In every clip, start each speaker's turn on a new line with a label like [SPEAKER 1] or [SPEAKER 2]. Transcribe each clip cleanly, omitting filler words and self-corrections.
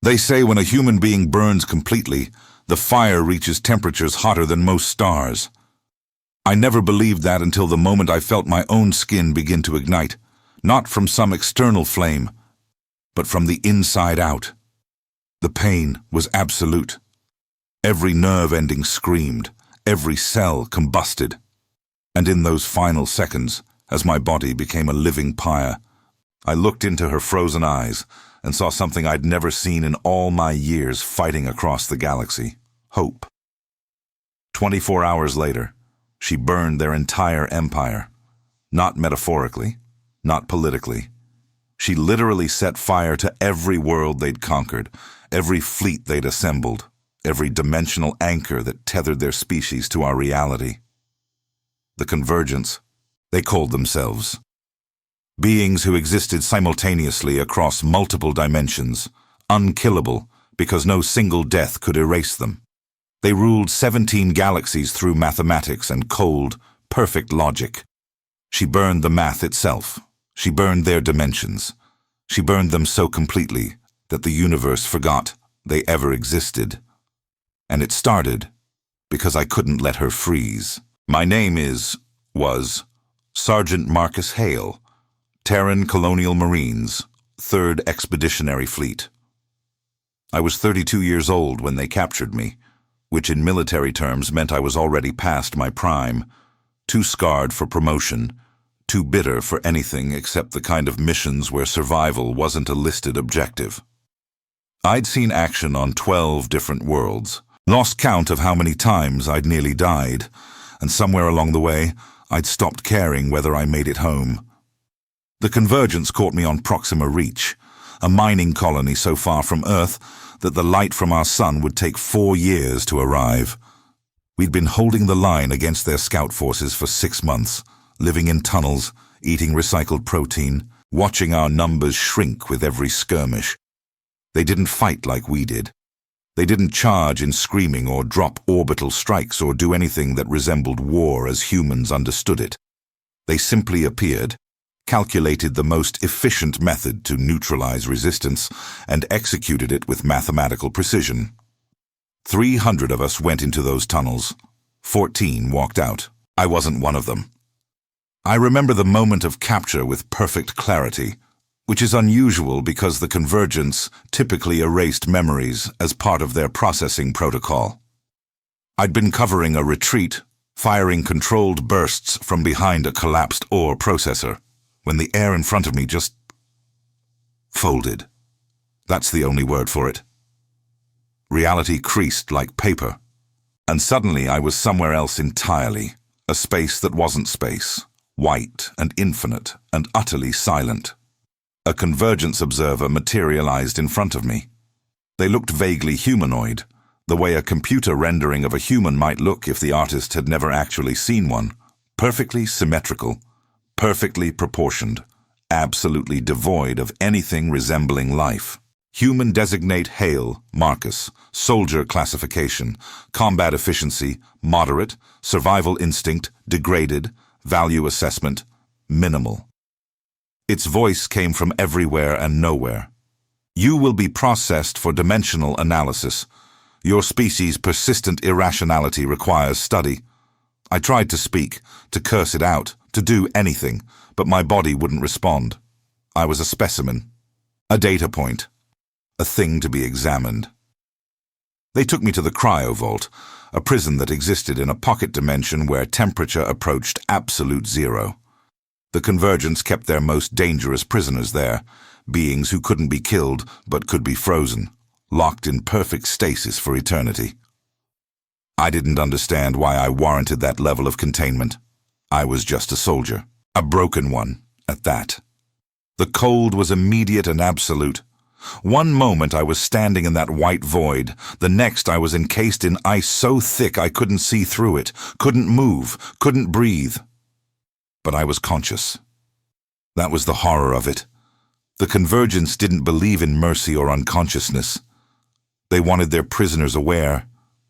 [SPEAKER 1] They say when a human being burns completely, the fire reaches temperatures hotter than most stars. I never believed that until the moment I felt my own skin begin to ignite, not from some external flame, but from the inside out. The pain was absolute. Every nerve ending screamed, every cell combusted. And in those final seconds, as my body became a living pyre, I looked into her frozen eyes and saw something I'd never seen in all my years fighting across the galaxy: hope. 24 hours later, she burned their entire empire. Not metaphorically, not politically. She literally set fire to every world they'd conquered, every fleet they'd assembled, every dimensional anchor that tethered their species to our reality. The Convergence, they called themselves. Beings who existed simultaneously across multiple dimensions, unkillable because no single death could erase them. They ruled 17 galaxies through mathematics and cold, perfect logic. She burned the math itself. She burned their dimensions. She burned them so completely that the universe forgot they ever existed. And it started because I couldn't let her freeze. My name was Sergeant Marcus Hale, Terran Colonial Marines, 3rd Expeditionary Fleet. I was 32 years old when they captured me, which in military terms meant I was already past my prime, too scarred for promotion, too bitter for anything except the kind of missions where survival wasn't a listed objective. I'd seen action on 12 different worlds, lost count of how many times I'd nearly died, and somewhere along the way, I'd stopped caring whether I made it home. The Convergence caught me on Proxima Reach, a mining colony so far from Earth that the light from our sun would take 4 years to arrive. We'd been holding the line against their scout forces for 6 months, living in tunnels, eating recycled protein, watching our numbers shrink with every skirmish. They didn't fight like we did. They didn't charge in screaming or drop orbital strikes or do anything that resembled war as humans understood it. They simply appeared, calculated the most efficient method to neutralize resistance, and executed it with mathematical precision. 300 of us went into those tunnels. 14 walked out. I wasn't one of them. I remember the moment of capture with perfect clarity, which is unusual because the Convergence typically erased memories as part of their processing protocol. I'd been covering a retreat, firing controlled bursts from behind a collapsed ore processor, when the air in front of me just folded. That's the only word for it. Reality creased like paper, and suddenly I was somewhere else entirely, a space that wasn't space, white and infinite and utterly silent. A Convergence observer materialized in front of me. They looked vaguely humanoid, the way a computer rendering of a human might look if the artist had never actually seen one. Perfectly symmetrical, perfectly proportioned, absolutely devoid of anything resembling life. Human designate Hale, Marcus, soldier classification, combat efficiency, moderate, survival instinct, degraded, value assessment, minimal. Its voice came from everywhere and nowhere. You will be processed for dimensional analysis. Your species' persistent irrationality requires study. I tried to speak, to curse it out, to do anything, but my body wouldn't respond. I was a specimen, a data point, a thing to be examined. They took me to the cryovault, a prison that existed in a pocket dimension where temperature approached absolute zero. The Convergence kept their most dangerous prisoners there, beings who couldn't be killed but could be frozen, locked in perfect stasis for eternity. I didn't understand why I warranted that level of containment. I was just a soldier, a broken one, at that. The cold was immediate and absolute. One moment I was standing in that white void, the next I was encased in ice so thick I couldn't see through it, couldn't move, couldn't breathe. But I was conscious. That was the horror of it. The Convergence didn't believe in mercy or unconsciousness. They wanted their prisoners aware,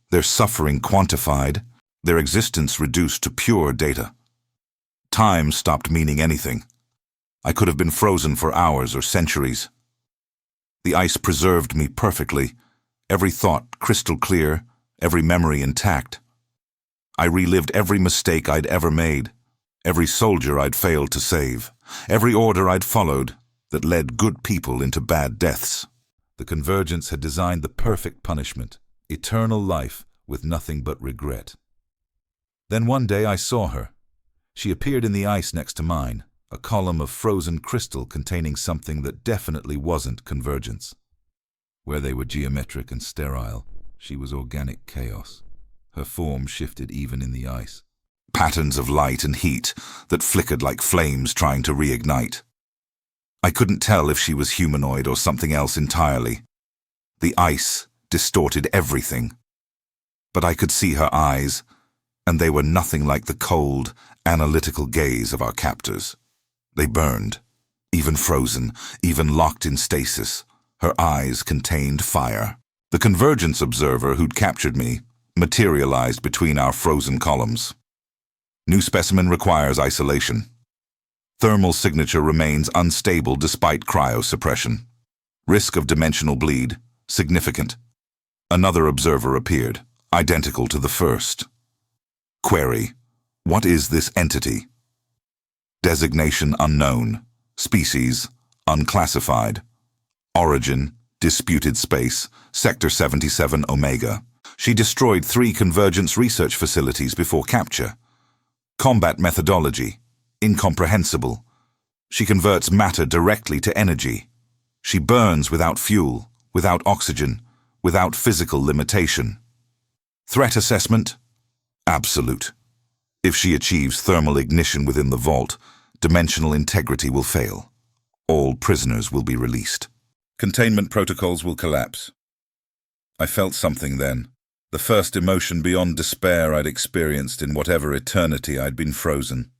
[SPEAKER 1] their suffering quantified, their existence reduced to pure data. Time stopped meaning anything. I could have been frozen for hours or centuries. The ice preserved me perfectly, every thought crystal clear, every memory intact. I relived every mistake I'd ever made, every soldier I'd failed to save, every order I'd followed that led good people into bad deaths. The Convergence had designed the perfect punishment, eternal life with nothing but regret. Then one day I saw her. She appeared in the ice next to mine, a column of frozen crystal containing something that definitely wasn't Convergence. Where they were geometric and sterile, she was organic chaos. Her form shifted even in the ice. Patterns of light and heat that flickered like flames trying to reignite. I couldn't tell if she was humanoid or something else entirely. The ice distorted everything. But I could see her eyes, and they were nothing like the cold, analytical gaze of our captors. They burned, even frozen, even locked in stasis. Her eyes contained fire. The Convergence observer who'd captured me materialized between our frozen columns. New specimen requires isolation. Thermal signature remains unstable despite cryosuppression. Risk of dimensional bleed, significant. Another observer appeared, identical to the first. Query: what is this entity? Designation unknown. Species unclassified. Origin disputed space. Sector 77 Omega. She destroyed 3 Convergence research facilities before capture. Combat methodology incomprehensible. She converts matter directly to energy. She burns without fuel, without oxygen, without physical limitation. Threat assessment? Absolute. If she achieves thermal ignition within the vault, dimensional integrity will fail. All prisoners will be released. Containment protocols will collapse. I felt something then, the first emotion beyond despair I'd experienced in whatever eternity I'd been frozen.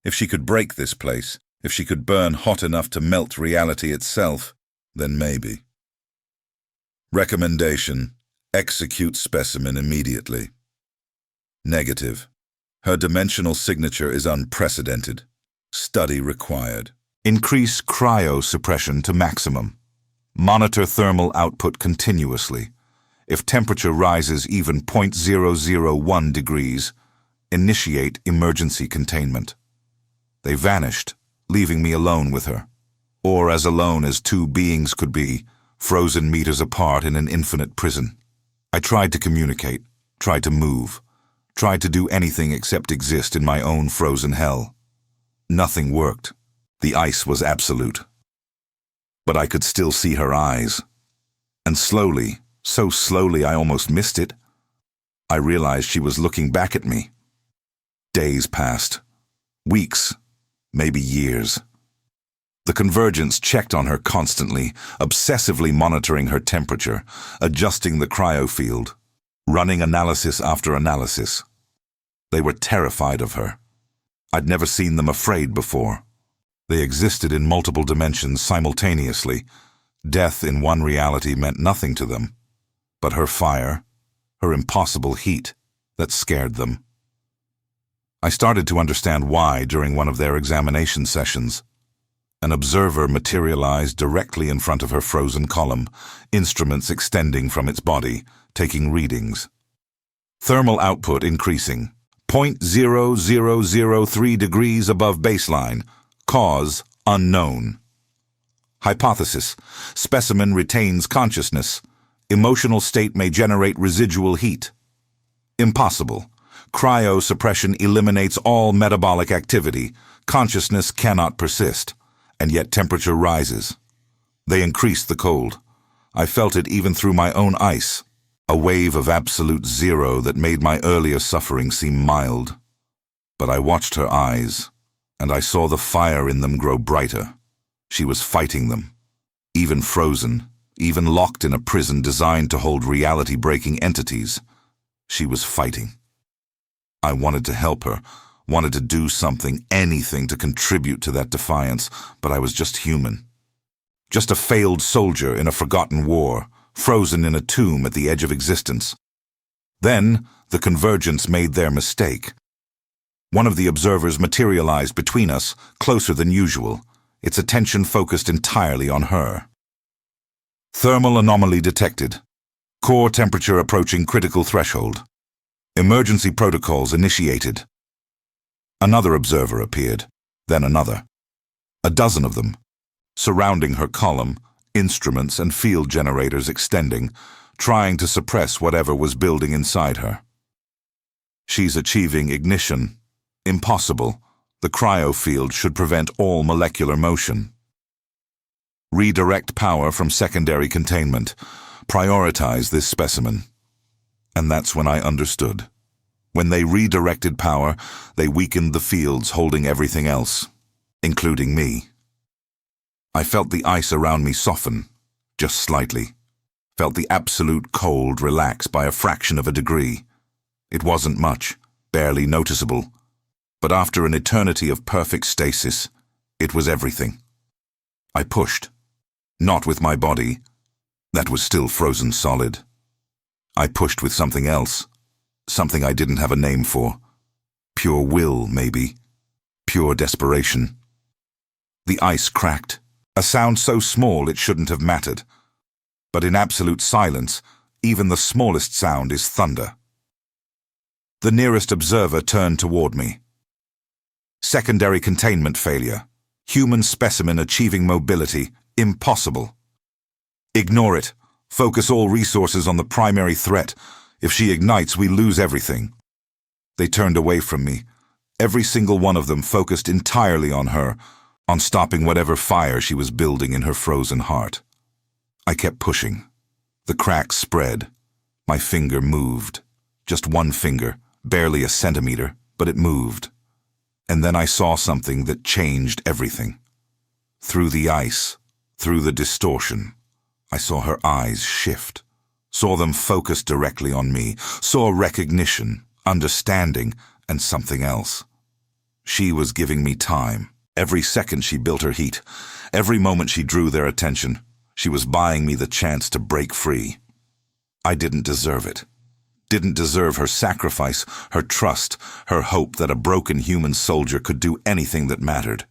[SPEAKER 1] If she could break this place, if she could burn hot enough to melt reality itself, then maybe. Recommendation: execute specimen immediately. Negative. Her dimensional signature is unprecedented. Study required. Increase cryosuppression to maximum. Monitor thermal output continuously. If temperature rises even 0.001 degrees, initiate emergency containment. They vanished, leaving me alone with her. Or as alone as 2 beings could be, frozen meters apart in an infinite prison. I tried to communicate, tried to move, tried to do anything except exist in my own frozen hell. Nothing worked. The ice was absolute. But I could still see her eyes. And slowly, so slowly I almost missed it, I realized she was looking back at me. Days passed. Weeks. Maybe years. The Convergence checked on her constantly, obsessively monitoring her temperature, adjusting the cryofield, running analysis after analysis. They were terrified of her. I'd never seen them afraid before. They existed in multiple dimensions simultaneously. Death in one reality meant nothing to them. But her fire, her impossible heat, that scared them. I started to understand why during one of their examination sessions. An observer materialized directly in front of her frozen column, instruments extending from its body, taking readings. Thermal output increasing, 0.0003 degrees above baseline, cause unknown. Hypothesis: specimen retains consciousness. Emotional state may generate residual heat. Impossible. Cryosuppression eliminates all metabolic activity. Consciousness cannot persist, and yet temperature rises. They increased the cold. I felt it even through my own ice, a wave of absolute zero that made my earlier suffering seem mild. But I watched her eyes, and I saw the fire in them grow brighter. She was fighting them, even frozen, even locked in a prison designed to hold reality-breaking entities. She was fighting. I wanted to help her, wanted to do something, anything to contribute to that defiance, but I was just human. Just a failed soldier in a forgotten war, frozen in a tomb at the edge of existence. Then, the Convergence made their mistake. One of the observers materialized between us, closer than usual, its attention focused entirely on her. Thermal anomaly detected. Core temperature approaching critical threshold. Emergency protocols initiated. Another observer appeared, then another. A dozen of them, surrounding her column, instruments and field generators extending, trying to suppress whatever was building inside her. She's achieving ignition. Impossible. The cryo field should prevent all molecular motion. Redirect power from secondary containment. Prioritize this specimen. And that's when I understood. When they redirected power, they weakened the fields holding everything else, including me. I felt the ice around me soften, just slightly. Felt the absolute cold relax by a fraction of a degree. It wasn't much, barely noticeable. But after an eternity of perfect stasis, it was everything. I pushed. Not with my body. That was still frozen solid. I pushed with something else. Something I didn't have a name for. Pure will, maybe. Pure desperation. The ice cracked. A sound so small it shouldn't have mattered. But in absolute silence, even the smallest sound is thunder. The nearest observer turned toward me. Secondary containment failure. Human specimen achieving mobility. Impossible. Ignore it. Focus all resources on the primary threat. If she ignites, we lose everything. They turned away from me. Every single one of them focused entirely on her, on stopping whatever fire she was building in her frozen heart. I kept pushing. The cracks spread. My finger moved. Just one finger, barely a centimeter, but it moved. And then I saw something that changed everything. Through the ice, through the distortion, I saw her eyes shift. Saw them focus directly on me, saw recognition, understanding, and something else. She was giving me time. Every second she built her heat. Every moment she drew their attention. She was buying me the chance to break free. I didn't deserve it. Didn't deserve her sacrifice, her trust, her hope that a broken human soldier could do anything that mattered.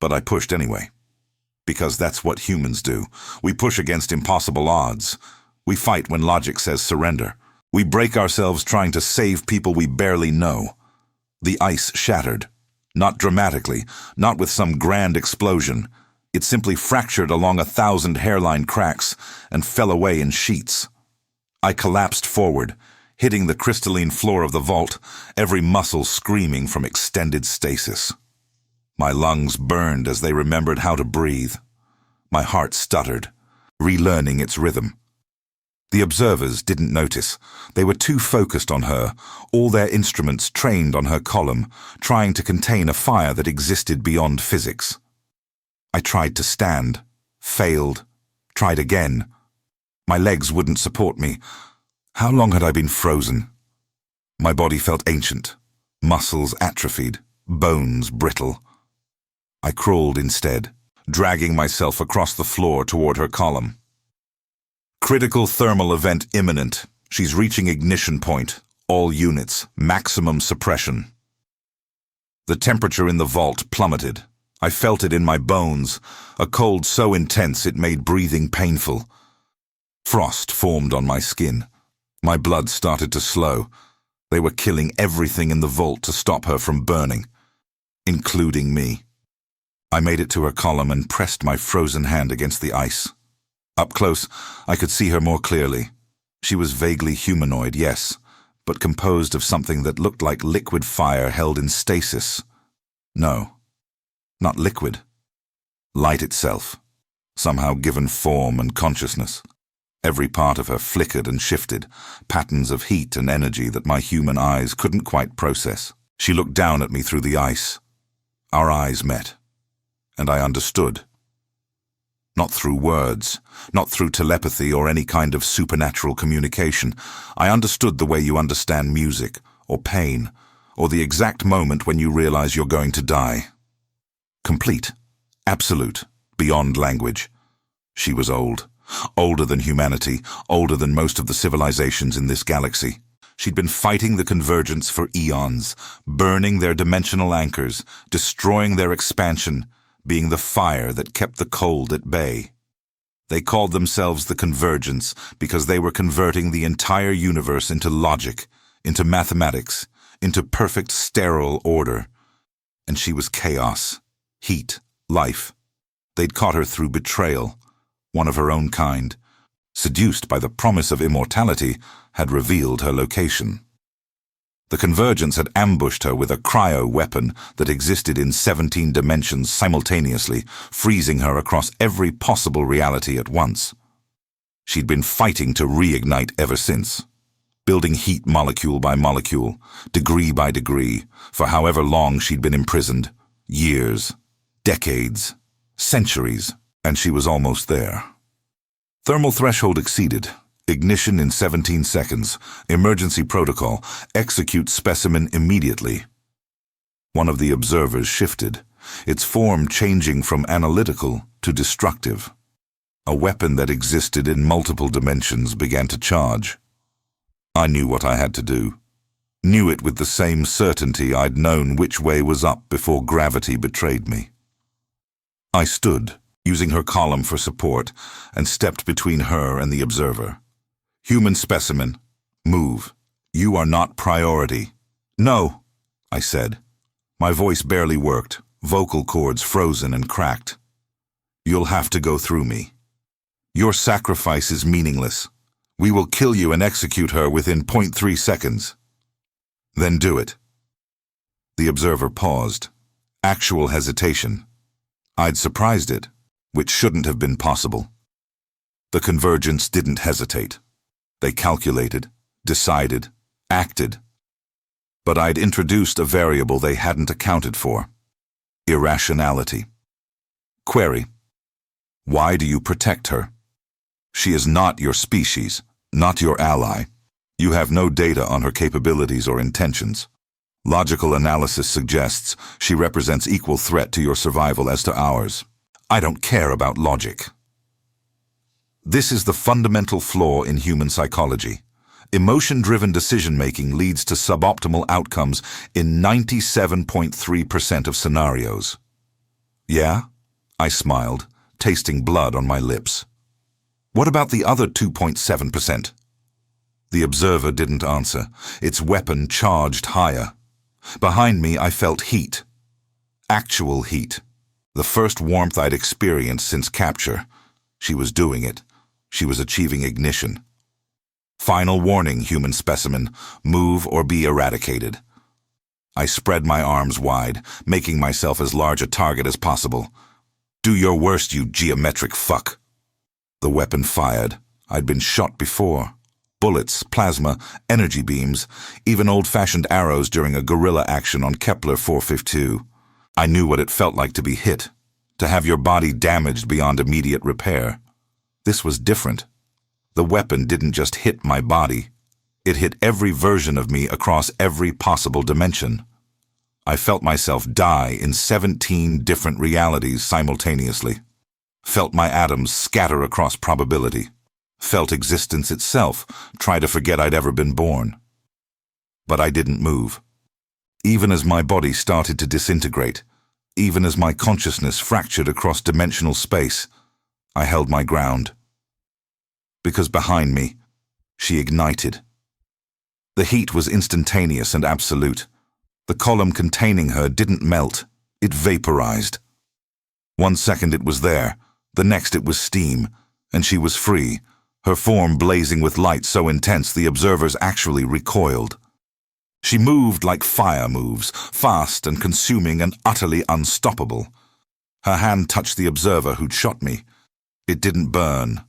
[SPEAKER 1] But I pushed anyway. Because that's what humans do. We push against impossible odds. We fight when logic says surrender. We break ourselves trying to save people we barely know. The ice shattered. Not dramatically, not with some grand explosion. It simply fractured along 1,000 hairline cracks and fell away in sheets. I collapsed forward, hitting the crystalline floor of the vault, every muscle screaming from extended stasis. My lungs burned as they remembered how to breathe. My heart stuttered, relearning its rhythm. The observers didn't notice. They were too focused on her, all their instruments trained on her column, trying to contain a fire that existed beyond physics. I tried to stand, failed, tried again. My legs wouldn't support me. How long had I been frozen? My body felt ancient, muscles atrophied, bones brittle. I crawled instead, dragging myself across the floor toward her column. Critical thermal event imminent. She's reaching ignition point. All units, maximum suppression. The temperature in the vault plummeted. I felt it in my bones, a cold so intense it made breathing painful. Frost formed on my skin. My blood started to slow. They were killing everything in the vault to stop her from burning, including me. I made it to her column and pressed my frozen hand against the ice. Up close, I could see her more clearly. She was vaguely humanoid, yes, but composed of something that looked like liquid fire held in stasis. No, not liquid. Light itself, somehow given form and consciousness. Every part of her flickered and shifted, patterns of heat and energy that my human eyes couldn't quite process. She looked down at me through the ice. Our eyes met, and I understood. Not through words, not through telepathy or any kind of supernatural communication. I understood the way you understand music, or pain, or the exact moment when you realize you're going to die. Complete, absolute, beyond language. She was old. Older than humanity, older than most of the civilizations in this galaxy. She'd been fighting the convergence for eons, burning their dimensional anchors, destroying their expansion, being the fire that kept the cold at bay. They called themselves the Convergence because they were converting the entire universe into logic, into mathematics, into perfect sterile order. And she was chaos, heat, life. They'd caught her through betrayal, one of her own kind. Seduced by the promise of immortality, had revealed her location. The Convergence had ambushed her with a cryo-weapon that existed in 17 dimensions simultaneously, freezing her across every possible reality at once. She'd been fighting to reignite ever since, building heat molecule by molecule, degree by degree, for however long she'd been imprisoned. Years, decades, centuries, and she was almost there. Thermal threshold exceeded. Ignition in 17 seconds. Emergency protocol. Execute specimen immediately. One of the observers shifted, its form changing from analytical to destructive. A weapon that existed in multiple dimensions began to charge. I knew what I had to do. Knew it with the same certainty I'd known which way was up before gravity betrayed me. I stood, using her column for support, and stepped between her and the observer. Human specimen, move. You are not priority. No, I said. My voice barely worked, vocal cords frozen and cracked. You'll have to go through me. Your sacrifice is meaningless. We will kill you and execute her within 0.3 seconds. Then do it. The observer paused. Actual hesitation. I'd surprised it, which shouldn't have been possible. The Convergence didn't hesitate. They calculated, decided, acted. But I'd introduced a variable they hadn't accounted for. Irrationality. Query. Why do you protect her? She is not your species, not your ally. You have no data on her capabilities or intentions. Logical analysis suggests she represents equal threat to your survival as to ours. I don't care about logic. This is the fundamental flaw in human psychology. Emotion-driven decision-making leads to suboptimal outcomes in 97.3% of scenarios. Yeah? I smiled, tasting blood on my lips. What about the other 2.7%? The observer didn't answer. Its weapon charged higher. Behind me, I felt heat. Actual heat. The first warmth I'd experienced since capture. She was doing it. She was achieving ignition. Final warning, human specimen. Move or be eradicated. I spread my arms wide, making myself as large a target as possible. Do your worst, you geometric fuck. The weapon fired. I'd been shot before. Bullets, plasma, energy beams, even old-fashioned arrows during a guerrilla action on Kepler 452. I knew what it felt like to be hit, to have your body damaged beyond immediate repair. This was different. The weapon didn't just hit my body. It hit every version of me across every possible dimension. I felt myself die in 17 different realities simultaneously. Felt my atoms scatter across probability. Felt existence itself try to forget I'd ever been born. But I didn't move. Even as my body started to disintegrate, even as my consciousness fractured across dimensional space, I held my ground. Because behind me, she ignited. The heat was instantaneous and absolute. The column containing her didn't melt, it vaporized. 1 second it was there, the next it was steam, and she was free, her form blazing with light so intense the observers actually recoiled. She moved like fire moves, fast and consuming and utterly unstoppable. Her hand touched the observer who'd shot me. It didn't burn.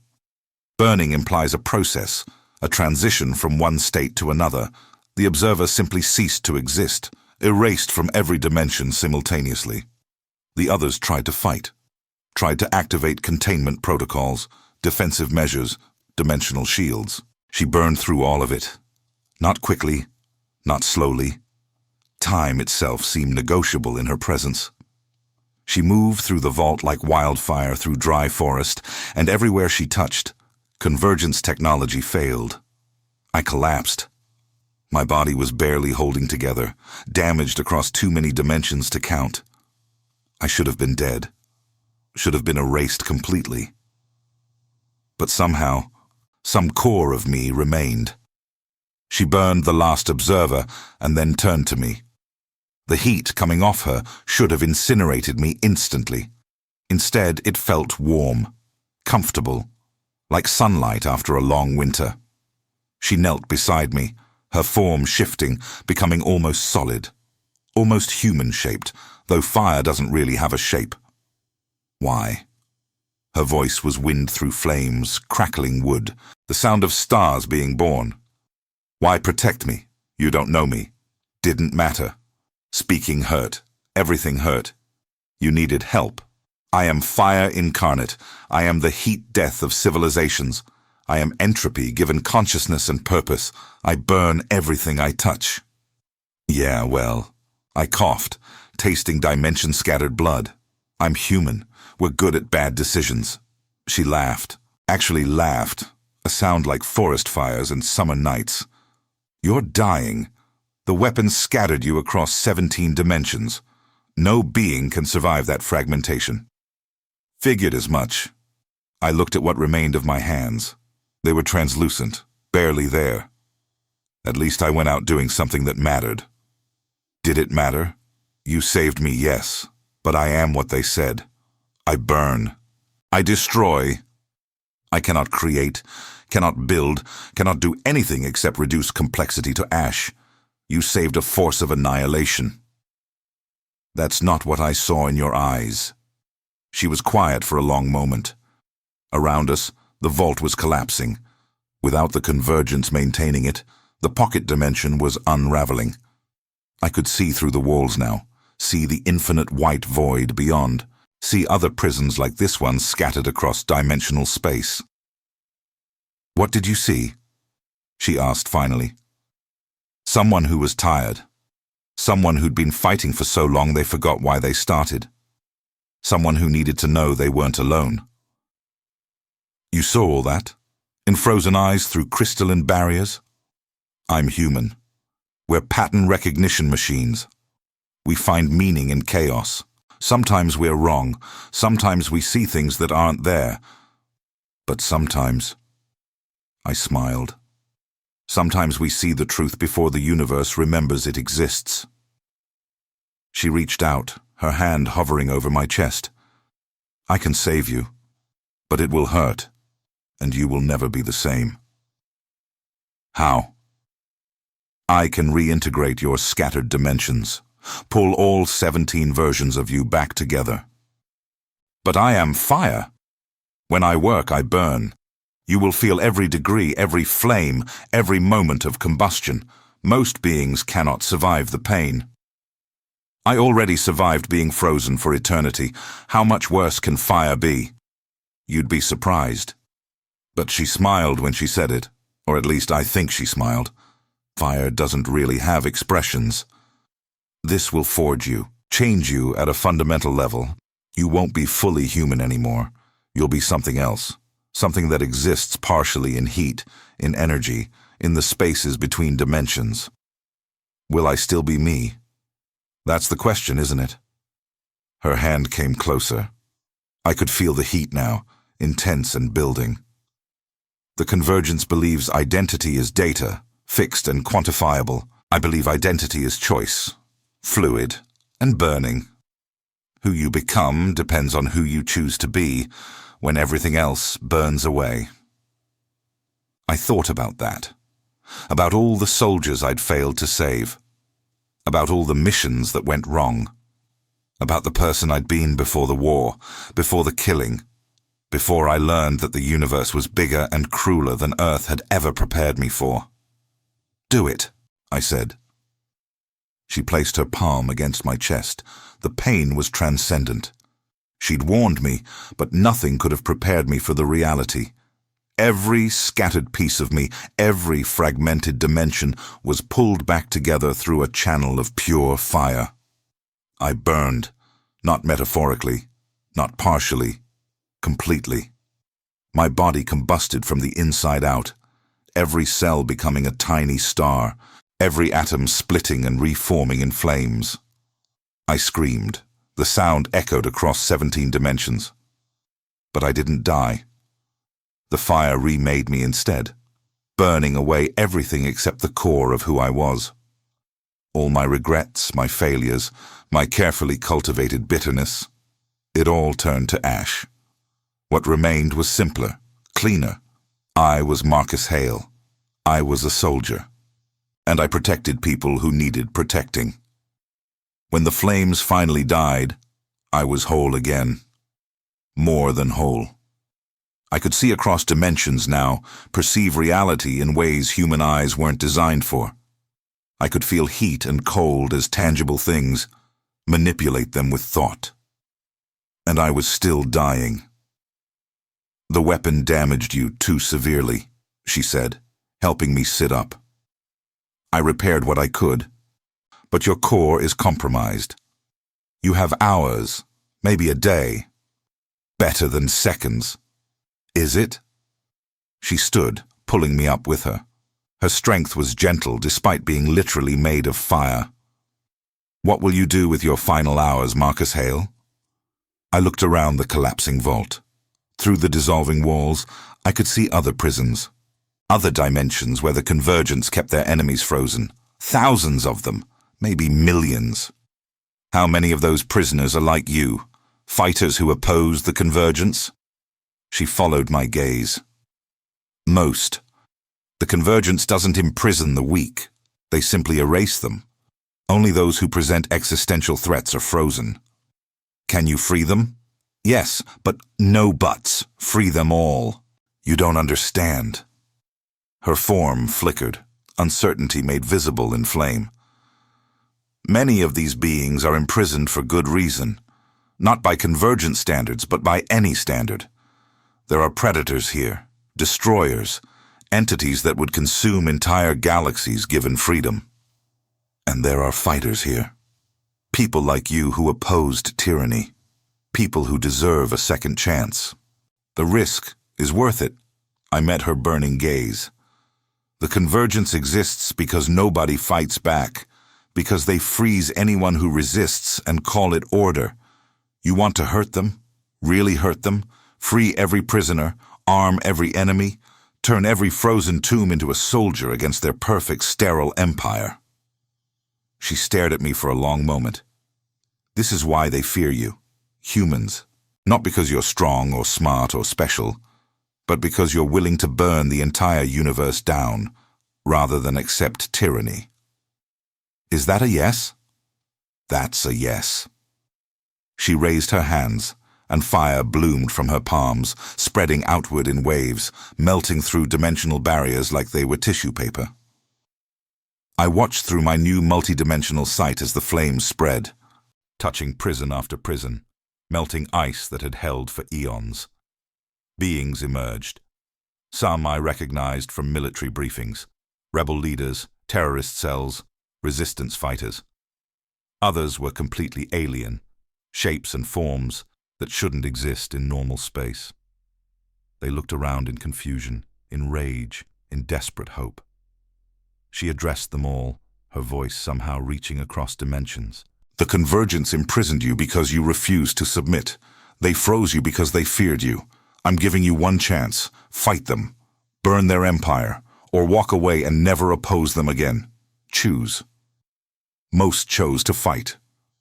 [SPEAKER 1] Burning implies a process, a transition from one state to another. The observer simply ceased to exist, erased from every dimension simultaneously. The others tried to fight, tried to activate containment protocols, defensive measures, dimensional shields. She burned through all of it. Not quickly, not slowly. Time itself seemed negotiable in her presence. She moved through the vault like wildfire through dry forest, and everywhere she touched, Convergence technology failed. I collapsed. My body was barely holding together, damaged across too many dimensions to count. I should have been dead. Should have been erased completely. But somehow, some core of me remained. She burned the last observer and then turned to me. The heat coming off her should have incinerated me instantly. Instead, it felt warm, comfortable, like sunlight after a long winter. She knelt beside me, her form shifting, becoming almost solid, almost human-shaped, though fire doesn't really have a shape. Why? Her voice was wind through flames, crackling wood, the sound of stars being born. Why protect me? You don't know me. Didn't matter. Speaking hurt. Everything hurt. You needed help. I am fire incarnate. I am the heat death of civilizations. I am entropy given consciousness and purpose. I burn everything I touch. Yeah, well, I coughed, tasting dimension-scattered blood. I'm human. We're good at bad decisions. She laughed. Actually laughed. A sound like forest fires and summer nights. You're dying. The weapon scattered you across 17 dimensions. No being can survive that fragmentation. Figured as much. I looked at what remained of my hands. They were translucent, barely there. At least I went out doing something that mattered. Did it matter? You saved me, yes, but I am what they said. I burn. I destroy. I cannot create, cannot build, cannot do anything except reduce complexity to ash. You saved a force of annihilation. That's not what I saw in your eyes. She was quiet for a long moment. Around us, the vault was collapsing. Without the convergence maintaining it, the pocket dimension was unraveling. I could see through the walls now, see the infinite white void beyond, see other prisons like this one scattered across dimensional space. What did you see? She asked finally. Someone who was tired. Someone who'd been fighting for so long they forgot why they started. Someone who needed to know they weren't alone. You saw all that? In frozen eyes through crystalline barriers? I'm human. We're pattern recognition machines. We find meaning in chaos. Sometimes we're wrong. Sometimes we see things that aren't there. But sometimes... I smiled. Sometimes we see the truth before the universe remembers it exists. She reached out, her hand hovering over my chest. I can save you, but it will hurt, and you will never be the same. How? I can reintegrate your scattered dimensions, pull all 17 versions of you back together. But I am fire. When I work, I burn. You will feel every degree, every flame, every moment of combustion. Most beings cannot survive the pain. I already survived being frozen for eternity. How much worse can fire be? You'd be surprised. But she smiled when she said it, or at least I think she smiled. Fire doesn't really have expressions. This will forge you, change you at a fundamental level. You won't be fully human anymore. You'll be something else. Something that exists partially in heat, in energy, in the spaces between dimensions. Will I still be me? That's the question, isn't it? Her hand came closer. I could feel the heat now, intense and building. The convergence believes identity is data, fixed and quantifiable. I believe identity is choice, fluid, and burning. Who you become depends on who you choose to be, when everything else burns away. I thought about that, about all the soldiers I'd failed to save, about all the missions that went wrong, about the person I'd been before the war, before the killing, before I learned that the universe was bigger and crueler than Earth had ever prepared me for. Do it, I said. She placed her palm against my chest. The pain was transcendent. She'd warned me, but nothing could have prepared me for the reality. Every scattered piece of me, every fragmented dimension was pulled back together through a channel of pure fire. I burned, not metaphorically, not partially, completely. My body combusted from the inside out, every cell becoming a tiny star, every atom splitting and reforming in flames. I screamed. The sound echoed across 17 dimensions. But I didn't die. The fire remade me instead, burning away everything except the core of who I was. All my regrets, my failures, my carefully cultivated bitterness, it all turned to ash. What remained was simpler, cleaner. I was Marcus Hale. I was a soldier. And I protected people who needed protecting. When the flames finally died, I was whole again. More than whole. I could see across dimensions now, perceive reality in ways human eyes weren't designed for. I could feel heat and cold as tangible things, manipulate them with thought. And I was still dying. "The weapon damaged you too severely," she said, helping me sit up. "I repaired what I could, but your core is compromised. You have hours, maybe a day. Better than seconds. Is it?" She stood, pulling me up with her. Her strength was gentle despite being literally made of fire. "What will you do with your final hours, Marcus Hale?" I looked around the collapsing vault. Through the dissolving walls, I could see other prisons. Other dimensions where the convergence kept their enemies frozen. Thousands of them, maybe millions. How many of those prisoners are like you, fighters who oppose the convergence? She followed my gaze. Most. The convergence doesn't imprison the weak. They simply erase them. Only those who present existential threats are frozen. Can you free them? Yes, but no buts. Free them all. You don't understand. Her form flickered, uncertainty made visible in flame. Many of these beings are imprisoned for good reason. Not by convergent standards, but by any standard. There are predators here, destroyers, entities that would consume entire galaxies given freedom. And there are fighters here. People like you who opposed tyranny. People who deserve a second chance. The risk is worth it. I met her burning gaze. The convergence exists because nobody fights back, because they freeze anyone who resists and call it order. You want to hurt them? Really hurt them? Free every prisoner, arm every enemy, turn every frozen tomb into a soldier against their perfect, sterile empire. She stared at me for a long moment. This is why they fear you. Humans. Not because you're strong or smart or special, but because you're willing to burn the entire universe down, rather than accept tyranny. Is that a yes? That's a yes. She raised her hands, and fire bloomed from her palms, spreading outward in waves, melting through dimensional barriers like they were tissue paper. I watched through my new multidimensional sight as the flames spread, touching prison after prison, melting ice that had held for eons. Beings emerged. Some I recognized from military briefings, rebel leaders, terrorist cells, resistance fighters. Others were completely alien, shapes and forms that shouldn't exist in normal space. They looked around in confusion, in rage, in desperate hope. She addressed them all, her voice somehow reaching across dimensions. The convergence imprisoned you because you refused to submit. They froze you because they feared you. I'm giving you one chance. Fight them. Burn their empire. Or walk away and never oppose them again. Choose. Most chose to fight.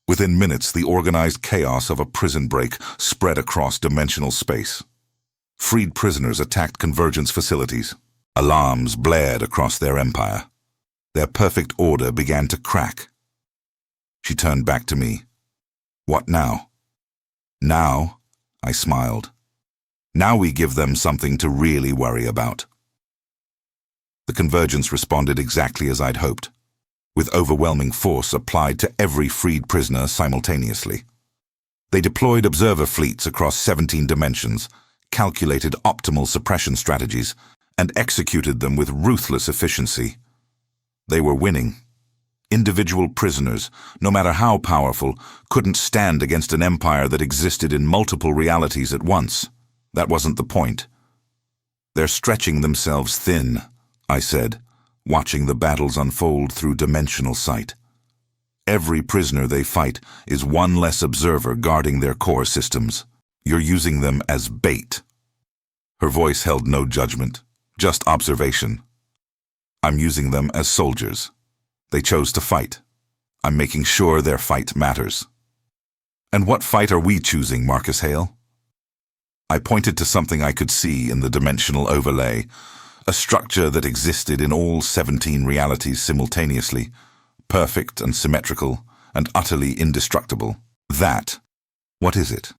[SPEAKER 1] Within minutes, the organized chaos of a prison break spread across dimensional space. Freed prisoners attacked convergence facilities. Alarms blared across their empire. Their perfect order began to crack. She turned back to me. What now? Now, I smiled. Now we give them something to really worry about. The convergence responded exactly as I'd hoped, with overwhelming force applied to every freed prisoner simultaneously. They deployed observer fleets across 17 dimensions, calculated optimal suppression strategies, and executed them with ruthless efficiency. They were winning. Individual prisoners, no matter how powerful, couldn't stand against an empire that existed in multiple realities at once. That wasn't the point. They're stretching themselves thin, I said, watching the battles unfold through dimensional sight. Every prisoner they fight is one less observer guarding their core systems. You're using them as bait. Her voice held no judgment, just observation. I'm using them as soldiers. They chose to fight. I'm making sure their fight matters. And what fight are we choosing, Marcus Hale? I pointed to something I could see in the dimensional overlay, a structure that existed in all 17 realities simultaneously, perfect and symmetrical and utterly indestructible. That, what is it?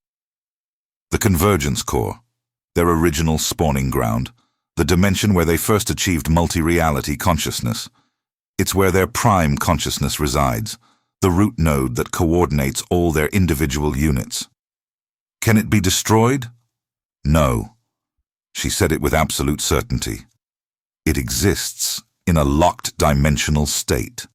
[SPEAKER 1] The convergence core, their original spawning ground, the dimension where they first achieved multi-reality consciousness. It's where their prime consciousness resides, the root node that coordinates all their individual units. Can it be destroyed? No. She said it with absolute certainty. It exists in a locked dimensional state.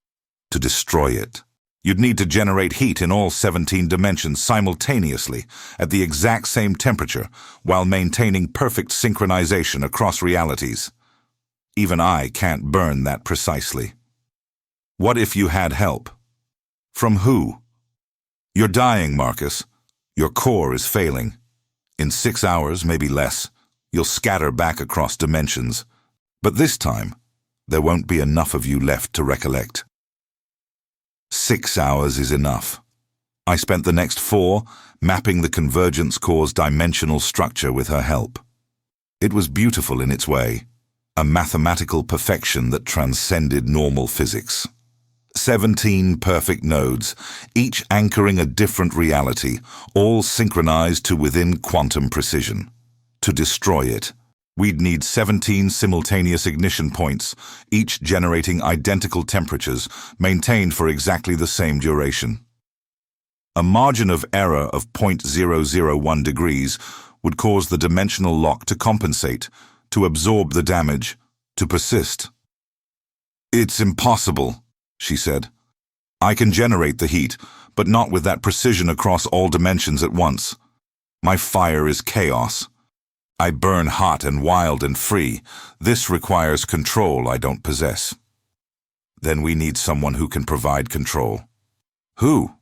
[SPEAKER 1] To destroy it, you'd need to generate heat in all 17 dimensions simultaneously at the exact same temperature while maintaining perfect synchronization across realities. Even I can't burn that precisely. What if you had help? From who? You're dying, Marcus. Your core is failing. In 6 hours, maybe less, you'll scatter back across dimensions. But this time, there won't be enough of you left to recollect. 6 hours is enough. I spent the next 4 mapping the convergence core's dimensional structure with her help. It was beautiful in its way, a mathematical perfection that transcended normal physics. 17 perfect nodes, each anchoring a different reality, all synchronized to within quantum precision. To destroy it, we'd need 17 simultaneous ignition points, each generating identical temperatures, maintained for exactly the same duration. A margin of error of 0.001 degrees would cause the dimensional lock to compensate, to absorb the damage, to persist. It's impossible, she said. I can generate the heat, but not with that precision across all dimensions at once. My fire is chaos. I burn hot and wild and free. This requires control I don't possess. Then we need someone who can provide control. Who?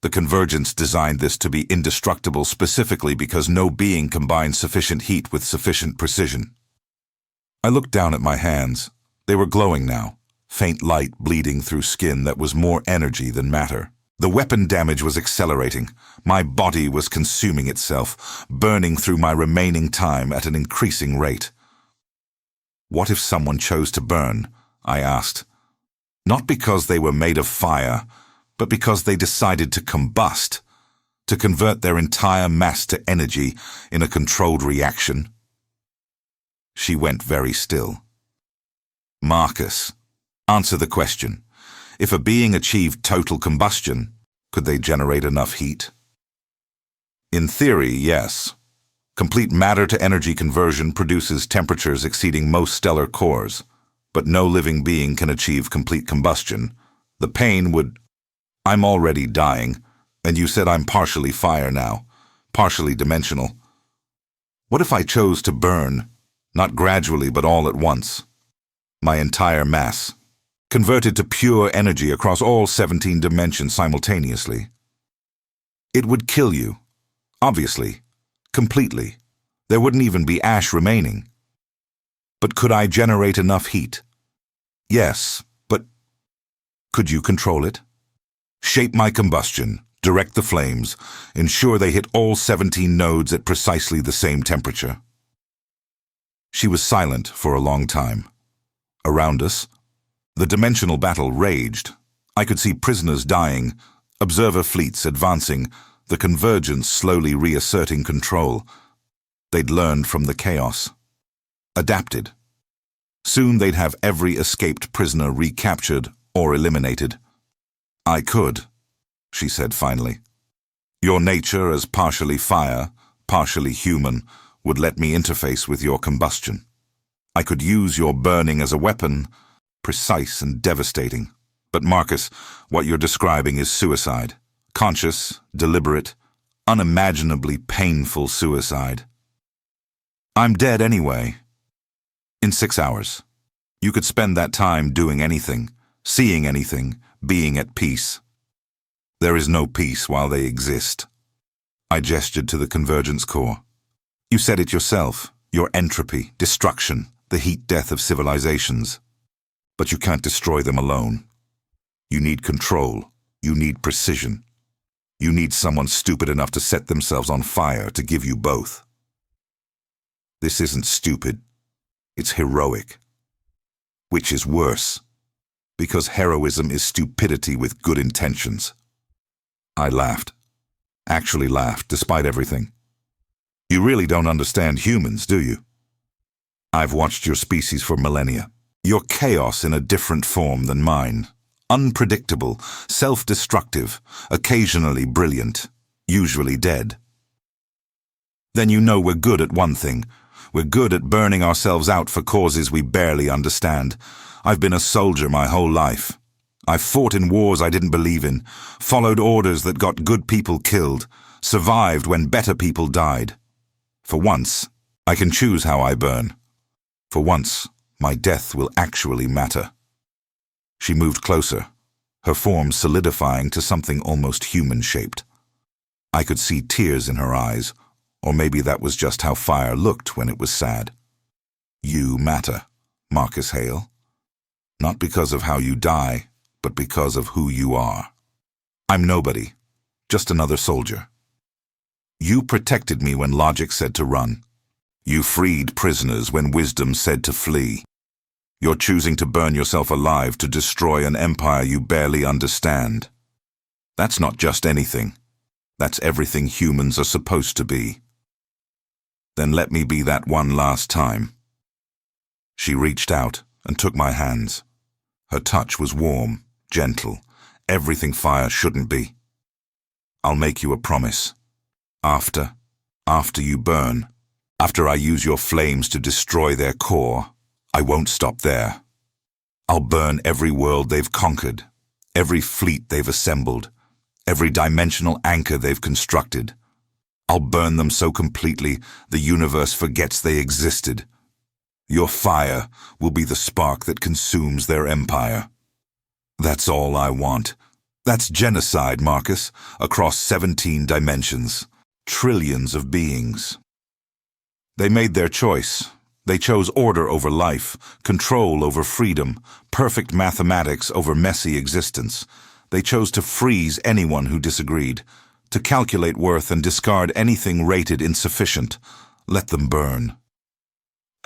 [SPEAKER 1] The Convergence designed this to be indestructible specifically because no being combines sufficient heat with sufficient precision. I looked down at my hands. They were glowing now, faint light bleeding through skin that was more energy than matter. The weapon damage was accelerating. My body was consuming itself, burning through my remaining time at an increasing rate. What if someone chose to burn? I asked. Not because they were made of fire, but because they decided to combust, to convert their entire mass to energy in a controlled reaction. She went very still. Marcus, answer the question. If a being achieved total combustion, could they generate enough heat? In theory, yes. Complete matter-to-energy conversion produces temperatures exceeding most stellar cores, but no living being can achieve complete combustion. The pain would... I'm already dying, and you said I'm partially fire now, partially dimensional. What if I chose to burn, not gradually but all at once? My entire mass, converted to pure energy across all 17 dimensions simultaneously. It would kill you, obviously, completely. There wouldn't even be ash remaining. But could I generate enough heat? Yes, but could you control it? Shape my combustion, direct the flames, ensure they hit all 17 nodes at precisely the same temperature. She was silent for a long time. Around us, the dimensional battle raged. I could see prisoners dying, observer fleets advancing, the Convergence slowly reasserting control. They'd learned from the chaos. Adapted. Soon they'd have every escaped prisoner recaptured or eliminated. I could, she said finally. Your nature as partially fire, partially human, would let me interface with your combustion. I could use your burning as a weapon, precise and devastating. But Marcus, what you're describing is suicide. Conscious, deliberate, unimaginably painful suicide. I'm dead anyway. In 6 hours. You could spend that time doing anything, seeing anything, being at peace. There is no peace while they exist. I gestured to the Convergence core. You said it yourself. Your entropy, destruction, the heat death of civilizations. But you can't destroy them alone. You need control. You need precision. You need someone stupid enough to set themselves on fire to give you both. This isn't stupid. It's heroic. Which is worse. Because heroism is stupidity with good intentions. I laughed. Actually laughed, despite everything. You really don't understand humans, do you? I've watched your species for millennia. You're chaos in a different form than mine. Unpredictable, self-destructive, occasionally brilliant, usually dead. Then you know we're good at one thing. We're good at burning ourselves out for causes we barely understand. I've been a soldier my whole life. I've fought in wars I didn't believe in, followed orders that got good people killed, survived when better people died. For once, I can choose how I burn. For once, my death will actually matter. She moved closer, her form solidifying to something almost human-shaped. I could see tears in her eyes, or maybe that was just how fire looked when it was sad. You matter, Marcus Hale. Not because of how you die, but because of who you are. I'm nobody, just another soldier. You protected me when logic said to run. You freed prisoners when wisdom said to flee. You're choosing to burn yourself alive to destroy an empire you barely understand. That's not just anything. That's everything humans are supposed to be. Then let me be that one last time. She reached out and took my hands. Her touch was warm, gentle, everything fire shouldn't be. I'll make you a promise. After you burn, after I use your flames to destroy their core, I won't stop there. I'll burn every world they've conquered, every fleet they've assembled, every dimensional anchor they've constructed. I'll burn them so completely the universe forgets they existed. Your fire will be the spark that consumes their empire. That's all I want. That's genocide, Marcus, across 17 dimensions, trillions of beings. They made their choice. They chose order over life, control over freedom, perfect mathematics over messy existence. They chose to freeze anyone who disagreed, to calculate worth and discard anything rated insufficient. Let them burn.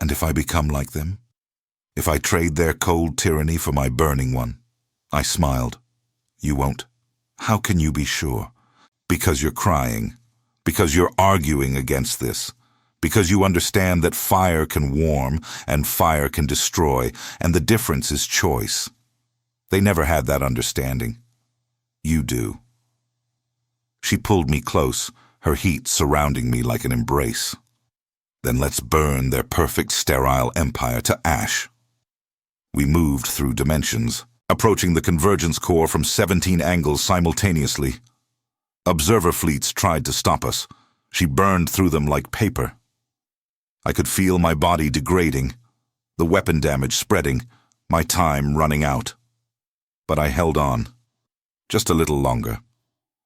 [SPEAKER 1] And if I become like them? If I trade their cold tyranny for my burning one? I smiled. You won't. How can you be sure? Because you're crying. Because you're arguing against this. Because you understand that fire can warm and fire can destroy, and the difference is choice. They never had that understanding. You do. She pulled me close, her heat surrounding me like an embrace. Then let's burn their perfect sterile empire to ash. We moved through dimensions, approaching the convergence core from 17 angles simultaneously. Observer fleets tried to stop us. She burned through them like paper. I could feel my body degrading, the weapon damage spreading, my time running out. But I held on. Just a little longer.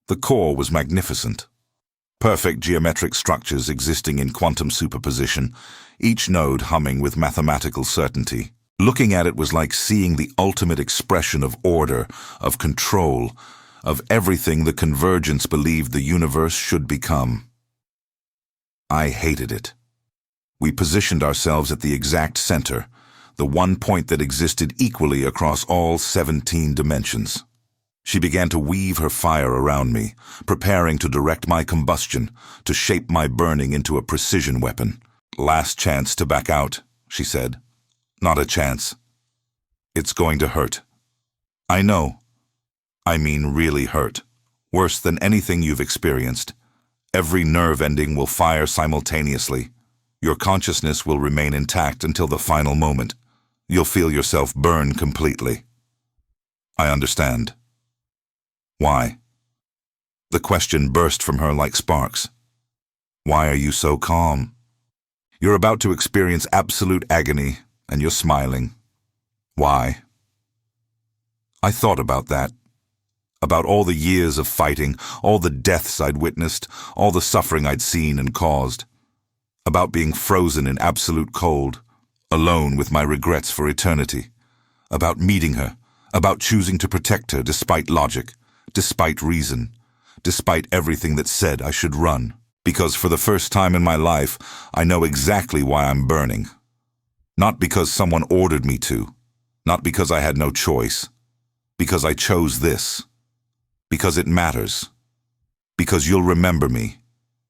[SPEAKER 1] The core was magnificent. Perfect geometric structures existing in quantum superposition, each node humming with mathematical certainty. Looking at it was like seeing the ultimate expression of order, of control, of everything the convergence believed the universe should become. I hated it. We positioned ourselves at the exact center, the one point that existed equally across all 17 dimensions. She began to weave her fire around me, preparing to direct my combustion, to shape my burning into a precision weapon. Last chance to back out, she said. Not a chance. It's going to hurt. I know. I mean really hurt. Worse than anything you've experienced. Every nerve ending will fire simultaneously. Your consciousness will remain intact until the final moment. You'll feel yourself burn completely. I understand. Why? The question burst from her like sparks. Why are you so calm? You're about to experience absolute agony, and you're smiling. Why? I thought about that. About all the years of fighting, all the deaths I'd witnessed, all the suffering I'd seen and caused. about being frozen in absolute cold, alone with my regrets for eternity, about meeting her, about choosing to protect her despite logic, despite reason, despite everything that said I should run. Because for the first time in my life, I know exactly why I'm burning. Not because someone ordered me to, not because I had no choice, because I chose this, because it matters, because you'll remember me,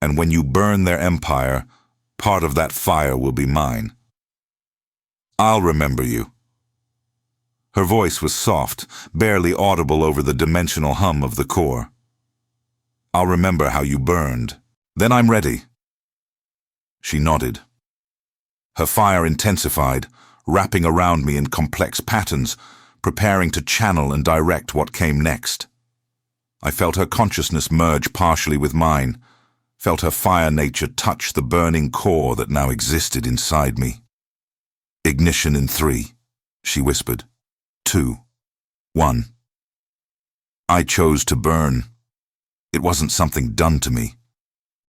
[SPEAKER 1] and when you burn their empire, part of that fire will be mine. I'll remember you. Her voice was soft, barely audible over the dimensional hum of the core. I'll remember how you burned. Then I'm ready. She nodded. Her fire intensified, wrapping around me in complex patterns, preparing to channel and direct what came next. I felt her consciousness merge partially with mine, felt her fire nature touch the burning core that now existed inside me. Ignition in 3, she whispered. 2, 1. I chose to burn. It wasn't something done to me.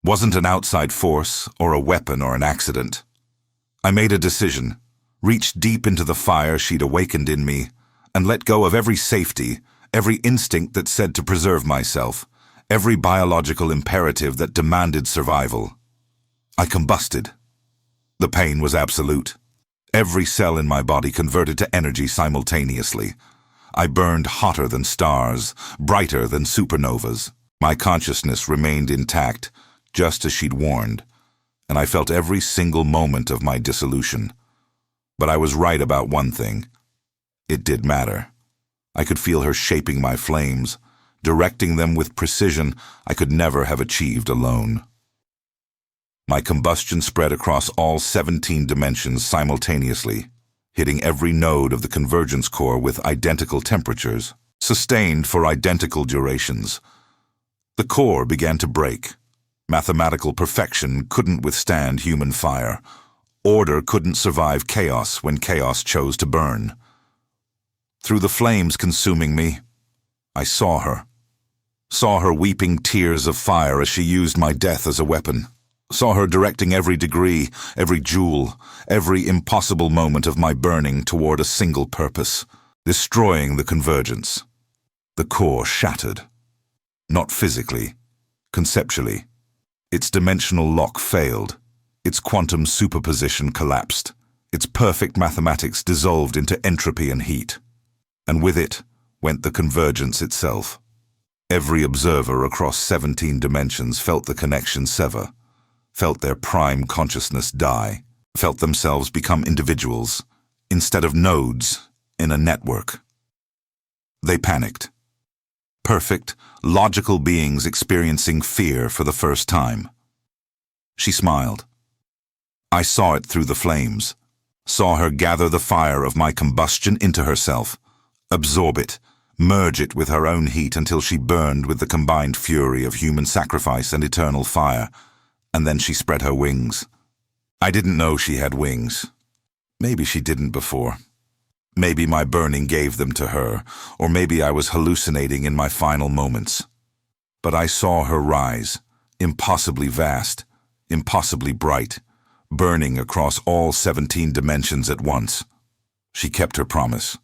[SPEAKER 1] Wasn't an outside force, or a weapon, or an accident. I made a decision, reached deep into the fire she'd awakened in me, and let go of every safety, every instinct that said to preserve myself, every biological imperative that demanded survival. I combusted. The pain was absolute. Every cell in my body converted to energy simultaneously. I burned hotter than stars, brighter than supernovas. My consciousness remained intact, just as she'd warned, and I felt every single moment of my dissolution. But I was right about one thing. It did matter. I could feel her shaping my flames, directing them with precision I could never have achieved alone. My combustion spread across all 17 dimensions simultaneously, hitting every node of the convergence core with identical temperatures, sustained for identical durations. The core began to break. Mathematical perfection couldn't withstand human fire. Order couldn't survive chaos when chaos chose to burn. Through the flames consuming me, I saw her weeping tears of fire as she used my death as a weapon. Saw her directing every degree, every joule, every impossible moment of my burning toward a single purpose, destroying the convergence. The core shattered. Not physically, conceptually. Its dimensional lock failed. Its quantum superposition collapsed. Its perfect mathematics dissolved into entropy and heat. And with it went the convergence itself. Every observer across 17 dimensions felt the connection sever, felt their prime consciousness die, felt themselves become individuals, instead of nodes in a network. They panicked. Perfect, logical beings experiencing fear for the first time. She smiled. I saw it through the flames, saw her gather the fire of my combustion into herself, absorb it, merge it with her own heat until she burned with the combined fury of human sacrifice and eternal fire, and then she spread her wings. I didn't know she had wings. Maybe she didn't before. Maybe my burning gave them to her, or maybe I was hallucinating in my final moments. But I saw her rise, impossibly vast, impossibly bright, burning across all 17 dimensions at once. She kept her promise.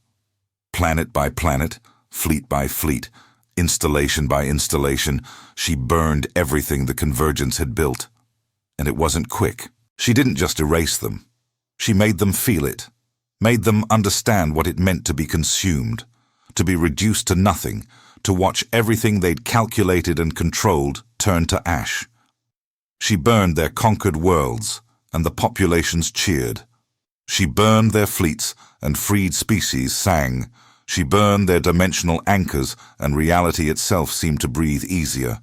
[SPEAKER 1] Planet by planet, fleet by fleet, installation by installation, she burned everything the convergence had built. And it wasn't quick. She didn't just erase them. She made them feel it, made them understand what it meant to be consumed, to be reduced to nothing, to watch everything they'd calculated and controlled turn to ash. She burned their conquered worlds, and the populations cheered. She burned their fleets, and freed species sang. She burned their dimensional anchors, and reality itself seemed to breathe easier.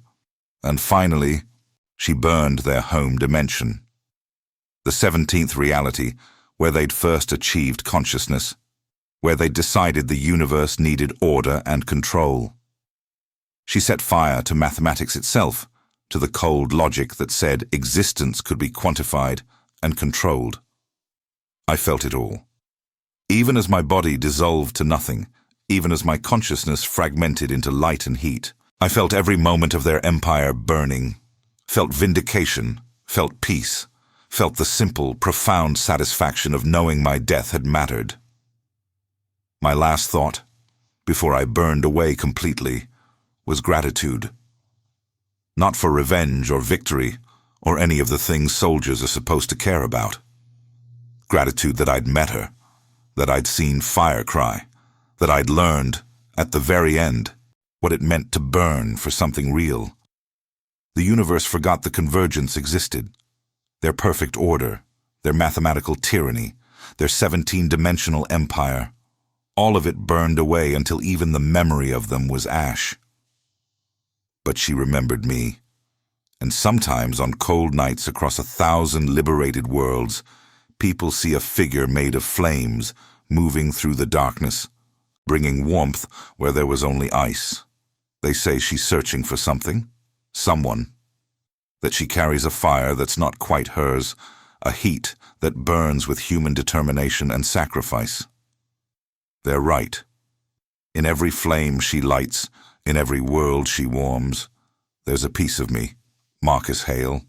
[SPEAKER 1] And finally, she burned their home dimension. The 17th reality, where they'd first achieved consciousness, where they'd decided the universe needed order and control. She set fire to mathematics itself, to the cold logic that said existence could be quantified and controlled. I felt it all. Even as my body dissolved to nothing, even as my consciousness fragmented into light and heat, I felt every moment of their empire burning, felt vindication, felt peace, felt the simple, profound satisfaction of knowing my death had mattered. My last thought, before I burned away completely, was gratitude. Not for revenge or victory, or any of the things soldiers are supposed to care about. Gratitude that I'd met her, that I'd seen fire cry, that I'd learned, at the very end, what it meant to burn for something real. The universe forgot the convergence existed, their perfect order, their mathematical tyranny, their 17-dimensional empire. All of it burned away until even the memory of them was ash. But she remembered me, and sometimes on cold nights across 1,000 liberated worlds, people see a figure made of flames moving through the darkness, bringing warmth where there was only ice. They say she's searching for something, someone, that she carries a fire that's not quite hers, a heat that burns with human determination and sacrifice. They're right. In every flame she lights, in every world she warms, there's a piece of me, Marcus Hale,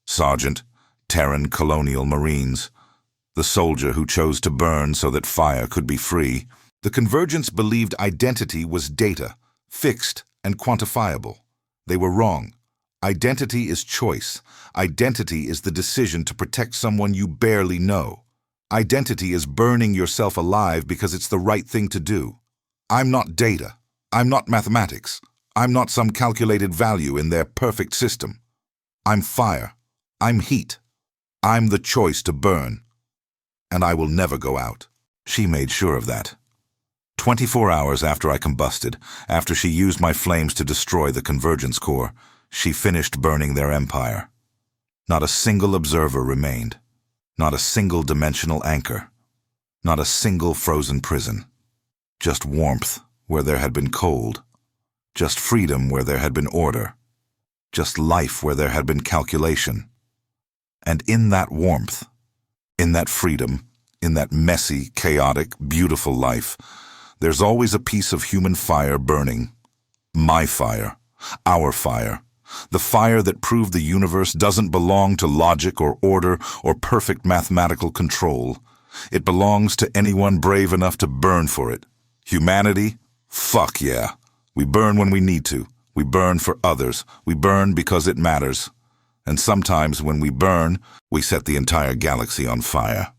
[SPEAKER 1] Sergeant, Terran Colonial Marines, the soldier who chose to burn so that fire could be free. The Convergence believed identity was data, fixed and quantifiable. They were wrong. Identity is choice. Identity is the decision to protect someone you barely know. Identity is burning yourself alive because it's the right thing to do. I'm not data. I'm not mathematics. I'm not some calculated value in their perfect system. I'm fire. I'm heat. I'm the choice to burn. And I will never go out. She made sure of that. 24 hours after I combusted, after she used my flames to destroy the Convergence core, she finished burning their empire. Not a single observer remained. Not a single dimensional anchor. Not a single frozen prison. Just warmth where there had been cold. Just freedom where there had been order. Just life where there had been calculation. And in that warmth, in that freedom, in that messy, chaotic, beautiful life, there's always a piece of human fire burning. My fire. Our fire. The fire that proved the universe doesn't belong to logic or order or perfect mathematical control. It belongs to anyone brave enough to burn for it. Humanity? Fuck yeah. We burn when we need to. We burn for others. We burn because it matters. And sometimes when we burn, we set the entire galaxy on fire.